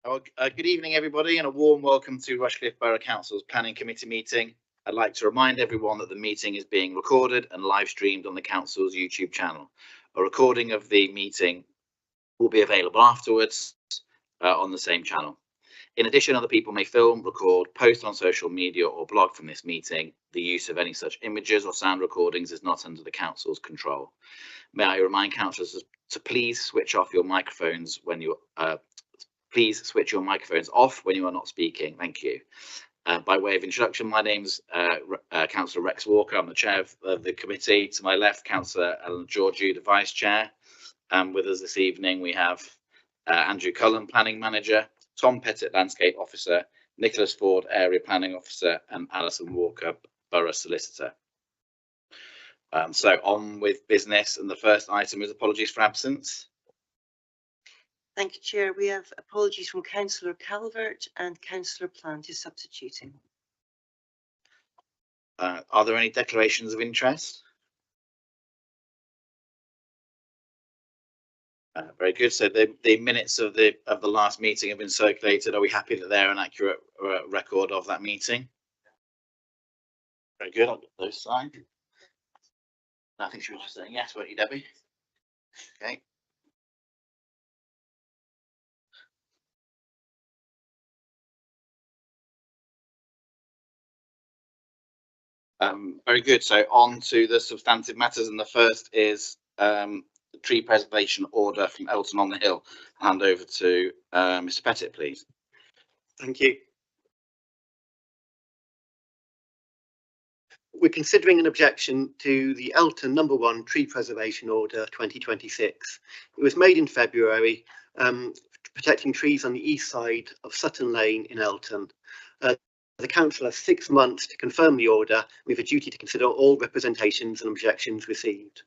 Good evening, everybody, and a warm welcome to Rushcliffe Borough Council's Planning Committee meeting. I'd like to remind everyone that the meeting is being recorded and live streamed on the Council's YouTube channel. A recording of the meeting will be available afterwards on the same channel. In addition, other people may film, record, post on social media or blog from this meeting. The use of any such images or sound recordings is not under the Council's control. May I remind councillors to please switch off your microphones when you Please switch your microphones off when you are not speaking. Thank you. By way of introduction, my name's Councillor Rex Walker. I'm the chair of the committee. To my left, Councillor Ellen Georgiou, the vice chair. And with us this evening, we have Andrew Cullen, planning manager, Tom Pettit, landscape officer, Nicholas Ford, area planning officer, and Alison Walker, borough solicitor. So on with business, and the first item is apologies for absence. Thank you, Chair. We have apologies from Councillor Calvert and Councillor Plant is substituting. Are there any declarations of interest? Very good. So the minutes of the last meeting have been circulated. Are we happy that they're an accurate record of that meeting? Very good. I'll get those signed. I think she was just saying yes, weren't you, Debbie? Okay. Very good. So on to the substantive matters, and the first is the tree preservation order from Elton on the Hill. Hand over to Mr. Pettit, please. Thank you. We're considering an objection to the Elton No. 1 Tree Preservation Order 2026. It was made in February, protecting trees on the east side of Sutton Lane in Elton. The council has 6 months to confirm the order, with a duty to consider all representations and objections received.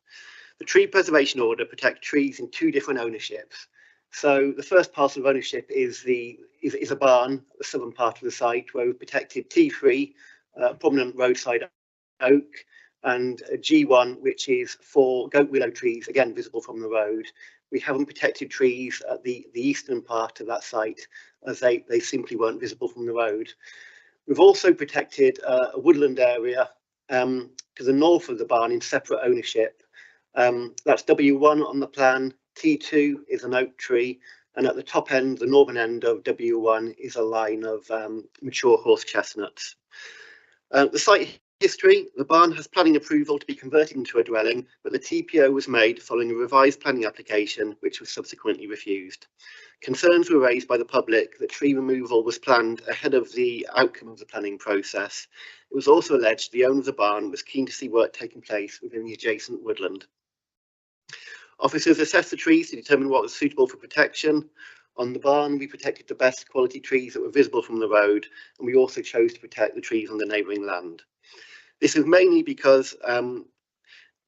The tree preservation order protects trees in 2 different ownerships. So the first parcel of ownership is a barn, the southern part of the site, where we've protected T3, prominent roadside oak, and G1, which is 4 goat willow trees, again visible from the road. We haven't protected trees at the eastern part of that site, as they simply weren't visible from the road. We've also protected a woodland area to the north of the barn in separate ownership. That's W1 on the plan, T2 is an oak tree, and at the top end, the northern end of W1 is a line of mature horse chestnuts. The site history, the barn has planning approval to be converted into a dwelling, but the TPO was made following a revised planning application, which was subsequently refused. Concerns were raised by the public that tree removal was planned ahead of the outcome of the planning process. It was also alleged the owner of the barn was keen to see work taking place within the adjacent woodland. Officers assessed the trees to determine what was suitable for protection. On the barn, we protected the best quality trees that were visible from the road, and we also chose to protect the trees on the neighbouring land. This is mainly because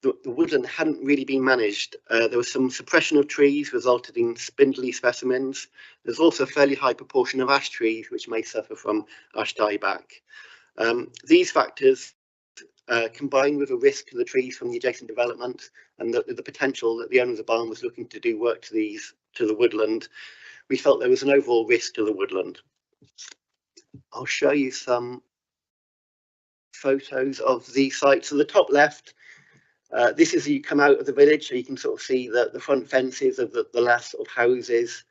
the woodland hadn't really been managed. There was some suppression of trees resulted in spindly specimens. There's also a fairly high proportion of ash trees which may suffer from ash dieback. These factors combined with a risk to the trees from the adjacent development and the potential that the owner of the barn was looking to do work to the woodland, we felt there was an overall risk to the woodland. I'll show you some photos of the site. So the top left, this is you come out of the village, so you can sort of see the front fences of the last sort of houses.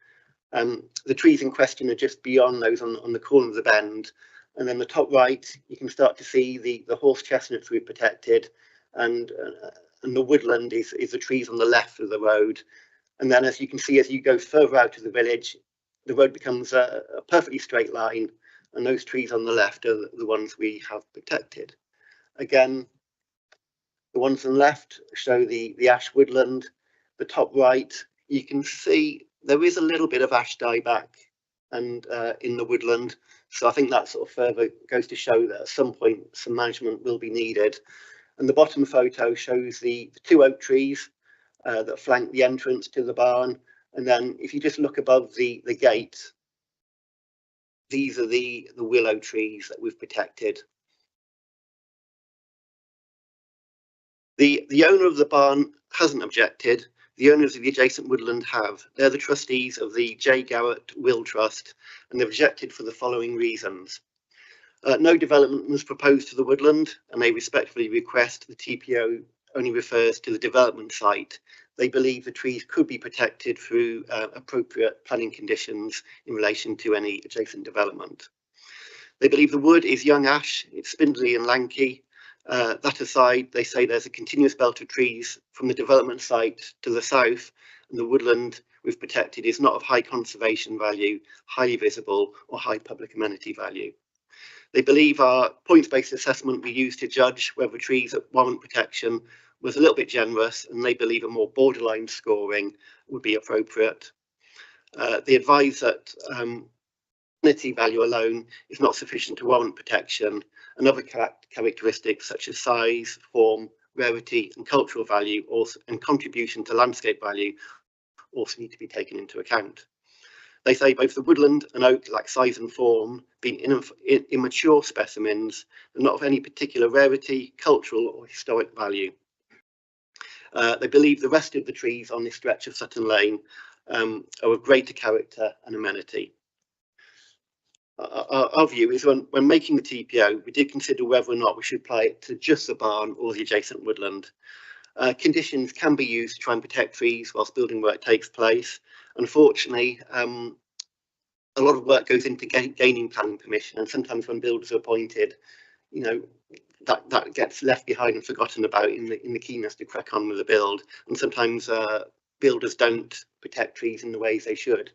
The trees in question are just beyond those on the corner of the bend. And then the top right, you can start to see the horse chestnuts we've protected, and the woodland is the trees on the left of the road. And then as you can see, as you go further out of the village, the road becomes a perfectly straight line, and those trees on the left are the ones we have protected. Again, the ones on the left show the ash woodland. The top right, you can see there is a little bit of ash dieback and in the woodland. So I think that sort of further goes to show that at some point some management will be needed. And the bottom photo shows the 2 oak trees that flank the entrance to the barn. And then if you just look above the gate, these are the willow trees that we've protected. The owner of the barn hasn't objected. the owners of the adjacent woodland have. They're the trustees of the J. Garrett Will Trust, and they've objected for the following reasons. No development was proposed to the woodland, and they respectfully request the TPO only refers to the development site. They believe the trees could be protected through appropriate planning conditions in relation to any adjacent development. They believe the wood is young ash, it's spindly and lanky. That aside, they say there's a continuous belt of trees from the development site to the south, and the woodland we've protected is not of high conservation value, highly visible, or high public amenity value. They believe our points-based assessment we used to judge whether trees warrant protection was a little bit generous, and they believe a more borderline scoring would be appropriate. They advise that amenity value alone is not sufficient to warrant protection, and other characteristics such as size, form, rarity, and cultural value and contribution to landscape value also need to be taken into account. They say both the woodland and oak lack size and form, being immature specimens and not of any particular rarity, cultural or historic value. They believe the rest of the trees on this stretch of Sutton Lane are of greater character and amenity. Our view is when making the TPO, we did consider whether or not we should apply it to just the barn or the adjacent woodland. Conditions can be used to try and protect trees whilst building work takes place. Unfortunately, a lot of work goes into gaining planning permission, and sometimes when builders are appointed, you know, that gets left behind and forgotten about in the keenness to crack on with the build. And sometimes builders don't protect trees in the ways they should.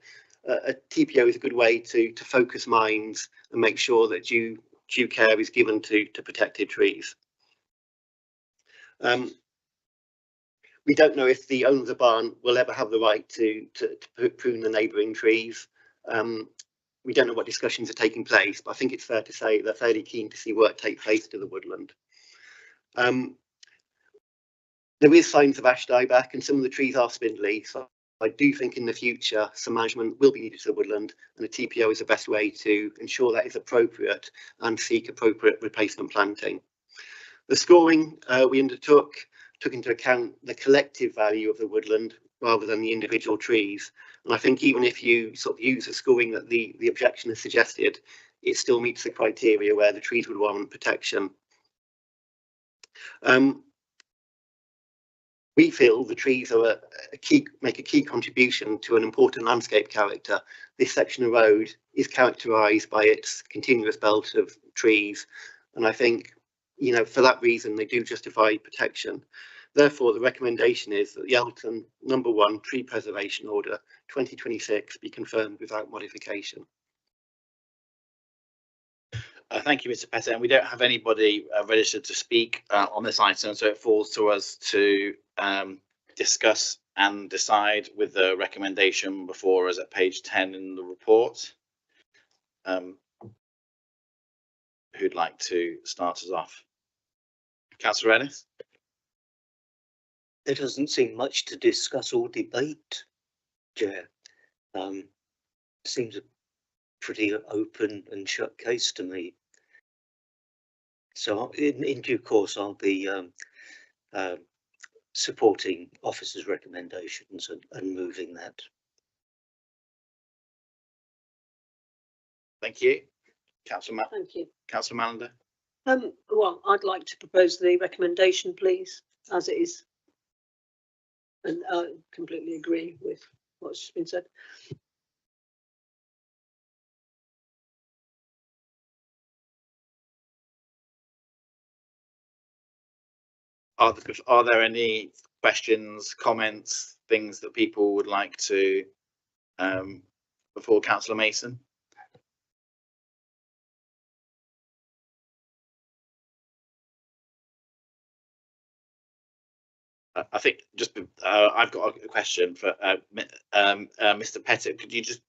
A TPO is a good way to focus minds and make sure that due care is given to protected trees. We don't know if the owner of the barn will ever have the right to prune the neighbouring trees. We don't know what discussions are taking place, but I think it's fair to say they're fairly keen to see work take place to the woodland. There is signs of ash dieback, and some of the trees are spindly, so I do think in the future some management will be needed to the woodland, and the TPO is the best way to ensure that is appropriate and seek appropriate replacement planting. The scoring we undertook took into account the collective value of the woodland rather than the individual trees. And I think even if you sort of use the scoring that the objection has suggested, it still meets the criteria where the trees would warrant protection. We feel the trees are make a key contribution to an important landscape character. This section of road is characterised by its continuous belt of trees, and I think, you know, for that reason they do justify protection. Therefore, the recommendation is that the Elton No. 1 Tree Preservation Order 2026 be confirmed without modification. Thank you, Mr. Pettit. And we don't have anybody registered to speak on this item, so it falls to us to discuss and decide with the recommendation before us at page 10 in the report. Who'd like to start us off? Councillor Ennis? There doesn't seem much to discuss or debate, Chair. Seems a pretty open and shut case to me. So in due course, I'll be supporting officers' recommendations and moving that. Thank you. Councillor Thank you. Councillor Mallender? Well, I'd like to propose the recommendation, please, as it is. And I completely agree with what's been said. Are there any questions, comments, things that people would like to before Councillor Mason? I think just I've got a question for Mr. Pettit. Could you just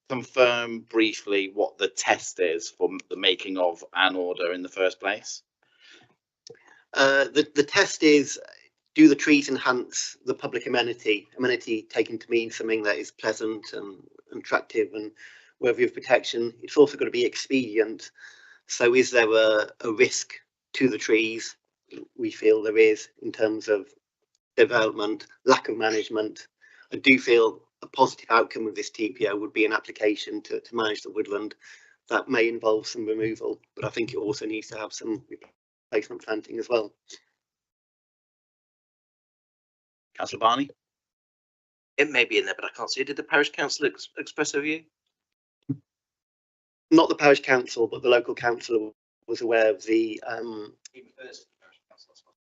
confirm briefly what the test is for the making of an order in the first place? The test is, do the trees enhance the public amenity? Amenity taken to mean something that is pleasant and attractive and worthy of protection. It's also got to be expedient. So is there a risk to the trees? We feel there is, in terms of development, lack of management. I do feel a positive outcome of this TPO would be an application to manage the woodland. That may involve some removal, but I think it also needs to have some replacement planting as well. Councillor Barney? It may be in there, but I can't see it. Did the parish council express a view? Not the parish council, but the local councillor was aware of the.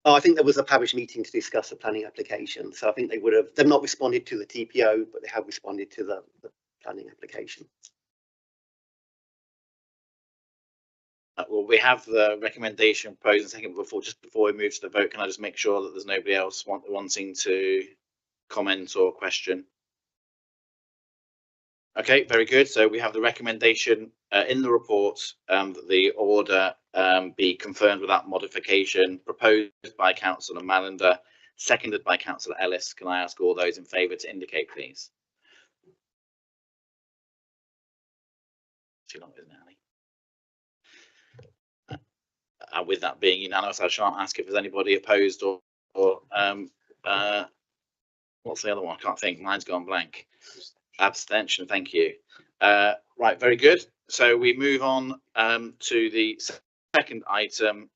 I think there was a parish meeting to discuss a planning application. So I think they would have. They've not responded to the TPO, but they have responded to the planning application. Well, we have the recommendation proposed and second. Just before we move to the vote, can I just make sure that there's nobody else wanting to comment or question? Okay, very good. So we have the recommendation in the report that the order be confirmed without modification, proposed by Councillor Mallender, seconded by Councillor Ellis. Can I ask all those in favour to indicate, please? Too long, isn't it, Ali? With that being unanimous, I shan't ask if there's anybody opposed or what's the other one? I can't think. Mine's gone blank. Abstention. Thank you. Right, very good. So we move on to the second item,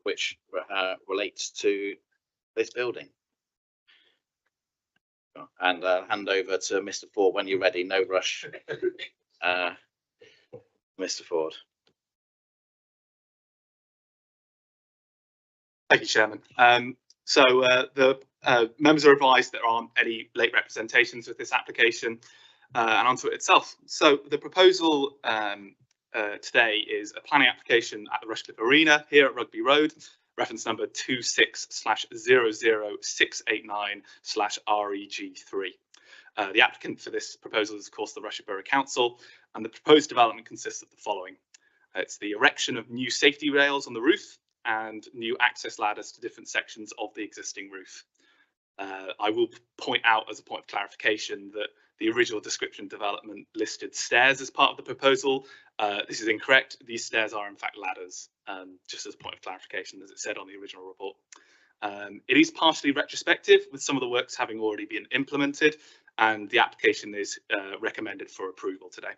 which relates to this building. And hand over to Mr. Ford when you're ready. No rush, Mr. Ford. Thank you, Chairman. The members are advised there aren't any late representations with this application and onto it itself. So the proposal today is a planning application at the Rushcliffe Arena here at Rugby Road, reference number 26/00689/REG3. The applicant for this proposal is, of course, the Rushcliffe Borough Council, and the proposed development consists of the following. It's the erection of new safety rails on the roof and new access ladders to different sections of the existing roof. I will point out as a point of clarification that the original description development listed stairs as part of the proposal. This is incorrect. These stairs are in fact ladders, just as a point of clarification, as it said on the original report. It is partially retrospective, with some of the works having already been implemented, and the application is recommended for approval today.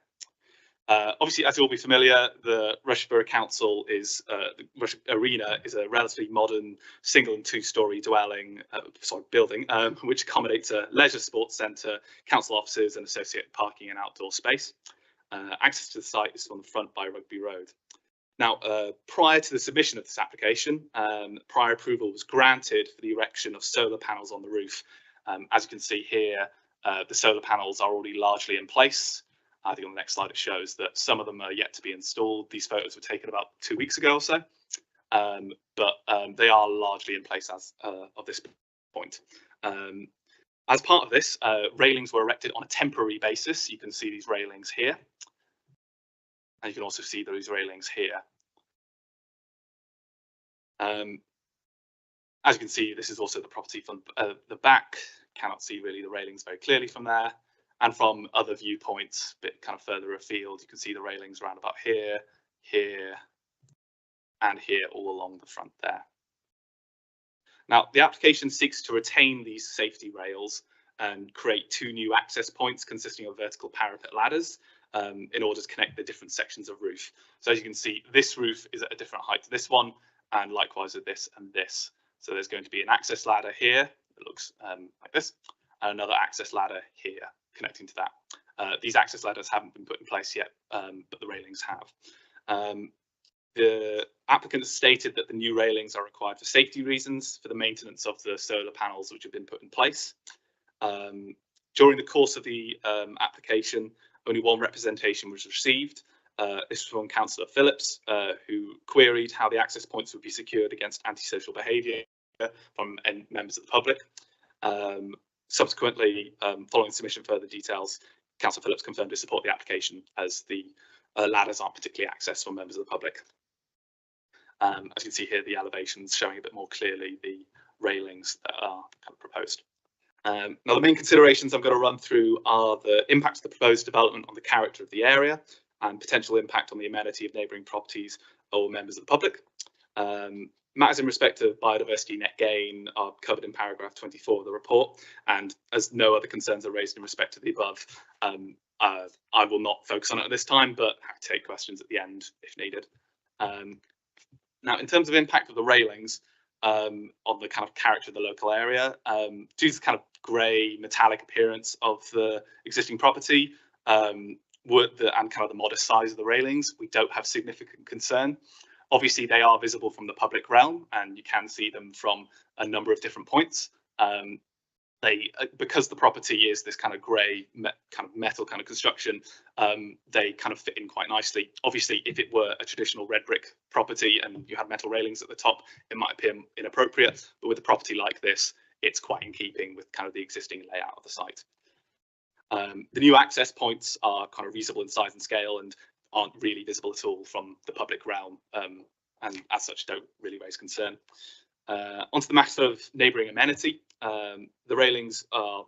Obviously, as you'll be familiar, the Rushcliffe Borough Council is the Rushcliffe Arena is a relatively modern single and two-storey building, which accommodates a leisure sports centre, council offices, and associated parking and outdoor space. Access to the site is from the front by Rugby Road. Now, prior to the submission of this application, prior approval was granted for the erection of solar panels on the roof. As you can see here, the solar panels are already largely in place. I think on the next slide it shows that some of them are yet to be installed. These photos were taken about 2 weeks ago or so, but they are largely in place as of this point. As part of this, railings were erected on a temporary basis. You can see these railings here, and you can also see those railings here. As you can see, this is also the property from the back. Cannot see really the railings very clearly from there. And from other viewpoints, a bit kind of further afield, you can see the railings around about here, here, and here all along the front there. Now, the application seeks to retain these safety rails and create 2 new access points consisting of vertical parapet ladders in order to connect the different sections of roof. So as you can see, this roof is at a different height to this one, and likewise with this and this. So there's going to be an access ladder here that looks like this, and another access ladder here connecting to that. These access ladders haven't been put in place yet, but the railings have. The applicant has stated that the new railings are required for safety reasons for the maintenance of the solar panels which have been put in place. During the course of the application, only one representation was received. This was from Councillor Phillips, who queried how the access points would be secured against antisocial behaviour from members of the public. Subsequently, following submission of further details, Councillor Phillips confirmed to support the application as the ladders aren't particularly accessed for members of the public. As you can see here, the elevations showing a bit more clearly the railings that are kind of proposed. Now, the main considerations I'm going to run through are the impact of the proposed development on the character of the area and potential impact on the amenity of neighbouring properties or members of the public. Matters in respect of biodiversity net gain are covered in paragraph 24 of the report, and as no other concerns are raised in respect to the above, I will not focus on it at this time, but happy to take questions at the end if needed. Now, in terms of impact of the railings on the kind of character of the local area, due to the kind of grey metallic appearance of the existing property, and kind of the modest size of the railings, we don't have significant concern. Obviously, they are visible from the public realm, and you can see them from a number of different points. Because the property is this kind of grey kind of metal kind of construction, they kind of fit in quite nicely. Obviously, if it were a traditional red brick property and you had metal railings at the top, it might appear inappropriate. But with a property like this, it's quite in keeping with kind of the existing layout of the site. The new access points are kind of reasonable in size and scale and aren't really visible at all from the public realm, and as such don't really raise concern. Onto the matter of neighbouring amenity, the railings are,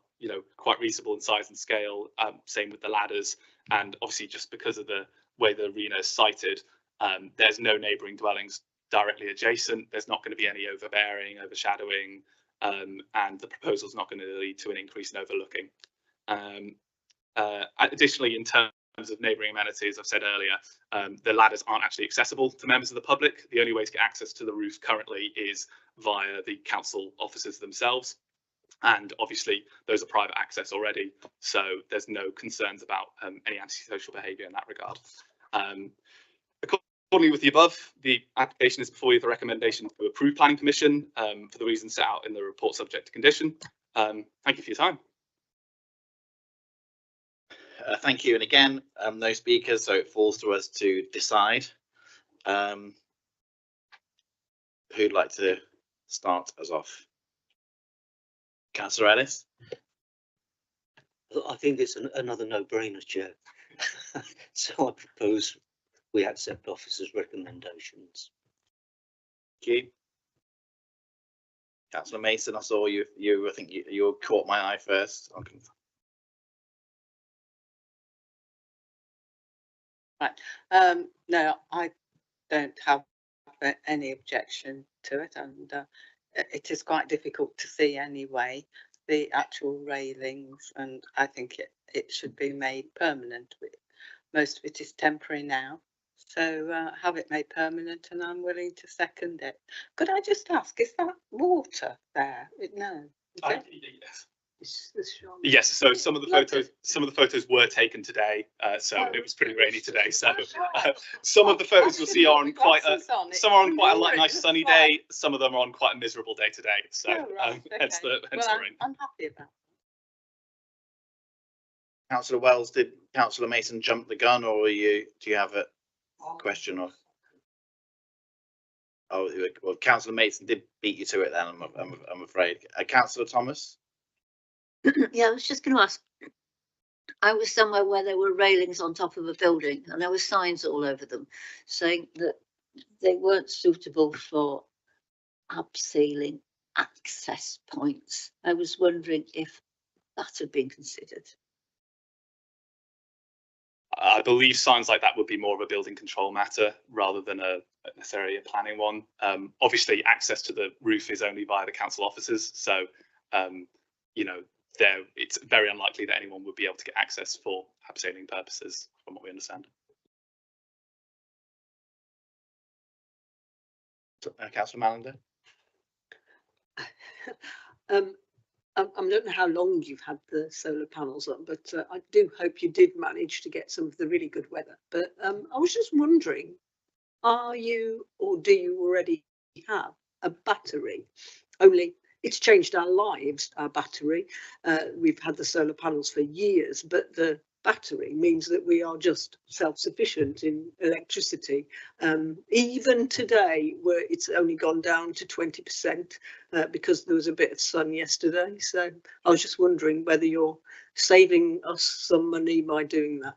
quite reasonable in size and scale. Same with the ladders, and obviously just because of the way the arena is sited, there's no neighbouring dwellings directly adjacent. There's not going to be any overbearing, overshadowing, and the proposal is not going to lead to an increase in overlooking. Additionally, in terms of neighbouring amenities, I've said earlier, the ladders aren't actually accessible to members of the public. The only way to get access to the roof currently is via the council offices themselves. And obviously, those are private access already, so there's no concerns about any antisocial behaviour in that regard. Accordingly, with the above, the application is before you with a recommendation to approve planning permission for the reasons set out in the report subject to condition. Thank you for your time. Thank you. And again, no speakers, so it falls to us to decide. Who'd like to start us off? Councillor Ellis? I think it's another no-brainer, Chair. So I propose we accept officers' recommendations. Thank you. Councillor Mason, I saw you. I think you caught my eye first. Right. No, I don't have any objection to it, and it is quite difficult to see anyway, the actual railings, and I think it should be made permanent. Most of it is temporary now, so have it made permanent, and I'm willing to second it. Could I just ask, is that water there? No. Yes. It's Yes, so some of the photos were taken today, so it was pretty rainy today. So some of the photos you'll see are on quite a nice sunny day. Some of them are on quite a miserable day today. So hence the rain. I'm happy about it. Councillor Wells, did Councillor Mason jump the gun, or do you have a question? Or well, Councillor Mason did beat you to it. Then I'm afraid. Councillor Thomas. Yeah, I was just going to ask. I was somewhere where there were railings on top of a building, and there were signs all over them saying that they weren't suitable for abseiling access points. I was wondering if that had been considered. I believe signs like that would be more of a building control matter rather than necessarily a planning one. Obviously, access to the roof is only via the council offices, so it's very unlikely that anyone would be able to get access for abseiling purposes, from what we understand. Councillor Mallender. I don't know how long you've had the solar panels on, but I do hope you did manage to get some of the really good weather. But I was just wondering, are you, or do you already have a battery? Only it's changed our lives, our battery. We've had the solar panels for years, but the battery means that we are just self-sufficient in electricity. Even today, where it's only gone down to 20% because there was a bit of sun yesterday. So I was just wondering whether you're saving us some money by doing that.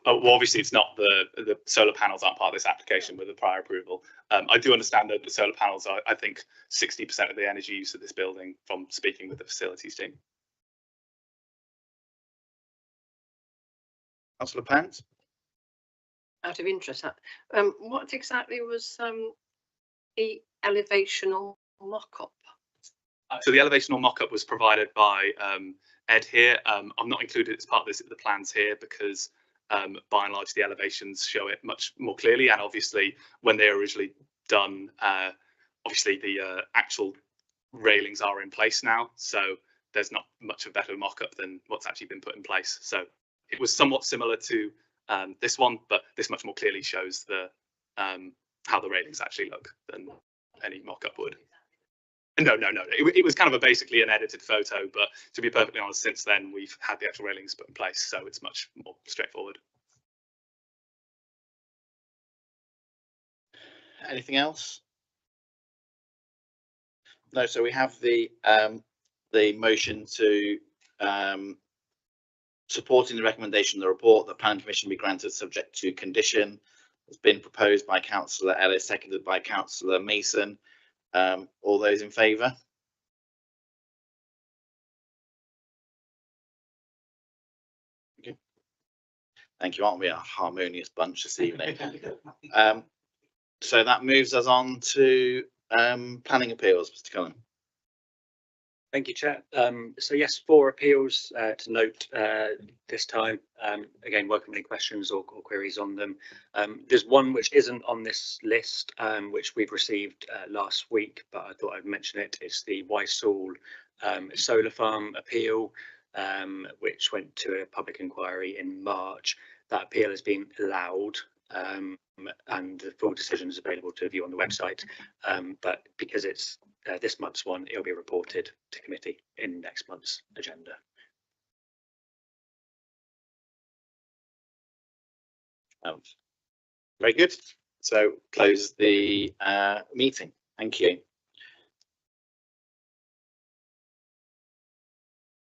Well, obviously, it's not the solar panels aren't part of this application with the prior approval. I do understand that the solar panels are, I think, 60% of the energy use of this building from speaking with the facilities team. Councillor Pant. Out of interest, what exactly was the elevational mock-up? So the elevational mock-up was provided by Ed here. I'm not included as part of this, the plans here, because by and large the elevations show it much more clearly, and obviously when they were originally done, obviously the actual railings are in place now, so there's not much of a better mock-up than what's actually been put in place. So it was somewhat similar to this one, but this much more clearly shows the how the railings actually look than any mock-up would. No. It was kind of basically an edited photo, but to be perfectly honest, since then we've had the actual railings put in place, so it's much more straightforward. Anything else? No. So we have the motion to supporting the recommendation of the report that planning permission be granted subject to condition. It's been proposed by Councillor Ellis, seconded by Councillor Mason. All those in favour? Okay. Thank you. Aren't we a harmonious bunch this evening? So that moves us on to planning appeals, Mr. Cullen. Thank you, Chair. So yes, 4 appeals to note this time. Again, welcome any questions or queries on them. There's one which isn't on this list, which we've received last week, but I thought I'd mention it. It's the Wysall solar farm appeal, which went to a public inquiry in March. That appeal has been allowed, and the full decision is available to view on the website. But because it's this month's one, it'll be reported to committee in next month's agenda. Very good. So close the meeting. Thank you.